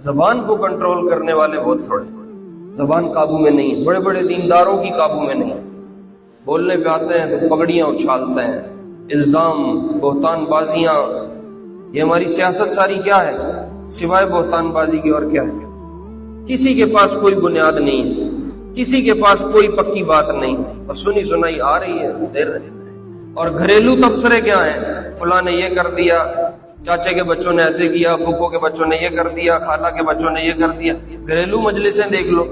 زبان کو کنٹرول کرنے والے بہت تھوڑے، زبان قابو میں نہیں ہے، بڑے بڑے دینداروں کی قابو میں نہیں ہے، بولنے پہ آتے ہیں تو پگڑیاں اچھالتے ہیں، الزام، بہتان بازیاں، یہ ہماری سیاست ساری کیا ہے سوائے بہتان بازی کی اور کیا ہے؟ کسی کے پاس کوئی بنیاد نہیں ہے، کسی کے پاس کوئی پکی بات نہیں، اور سنی سنائی آ رہی ہے دیر رہی۔ اور گھریلو تبصرے کیا ہیں؟ فلاں نے یہ کر دیا، چاچے کے بچوں نے ایسے کیا، پھپھو کے بچوں نے یہ کر دیا، خالہ کے بچوں نے یہ کر دیا۔ گھریلو مجلسیں دیکھ لو،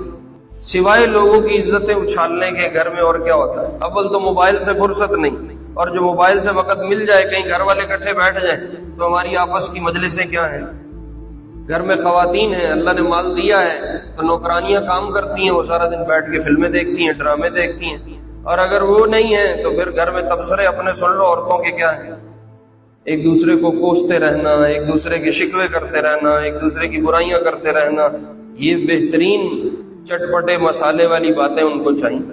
سوائے لوگوں کی عزتیں اچھالنے کے گھر میں اور کیا ہوتا ہے؟ اول تو موبائل سے فرصت نہیں، اور جو موبائل سے وقت مل جائے کہیں گھر والے اکٹھے بیٹھ جائیں تو ہماری آپس کی مجلسیں کیا ہیں؟ گھر میں خواتین ہیں، اللہ نے مال دیا ہے تو نوکرانیاں کام کرتی ہیں، وہ سارا دن بیٹھ کے فلمیں دیکھتی ہیں، ڈرامے دیکھتی ہیں، اور اگر وہ نہیں ہیں تو پھر گھر میں تبصرے اپنے سن لو عورتوں کے کیا ہیں؟ ایک دوسرے کو کوستے رہنا، ایک دوسرے کے شکوے کرتے رہنا، ایک دوسرے کی برائیاں کرتے رہنا، یہ بہترین چٹپٹے مسالے والی باتیں ان کو چاہیے۔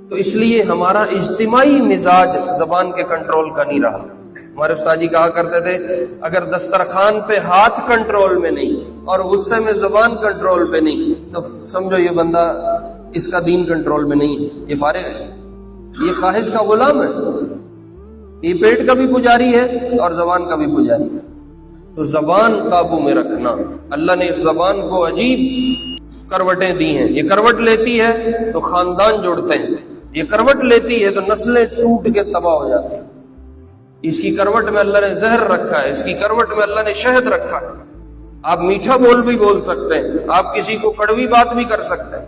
تو اس لیے ہمارا اجتماعی مزاج زبان کے کنٹرول کا نہیں رہا۔ ہمارے استاد جی کہا کرتے تھے اگر دسترخوان پہ ہاتھ کنٹرول میں نہیں اور غصے میں زبان کنٹرول پہ نہیں تو سمجھو یہ بندہ اس کا دین کنٹرول میں نہیں ہے، یہ فارغ ہے، یہ خواہش کا غلام ہے، یہ پیٹ کا بھی پجاری ہے اور زبان کا بھی پجاری ہے۔ تو زبان قابو میں رکھنا، اللہ نے اس زبان کو عجیب کروٹیں دی ہیں، یہ کروٹ لیتی ہے تو خاندان جوڑتے ہیں، یہ کروٹ لیتی ہے تو نسلیں ٹوٹ کے تباہ ہو جاتی ہیں۔ اس کی کروٹ میں اللہ نے زہر رکھا ہے، اس کی کروٹ میں اللہ نے شہد رکھا ہے۔ آپ میٹھا بول بھی بول سکتے ہیں، آپ کسی کو کڑوی بات بھی کر سکتے ہیں،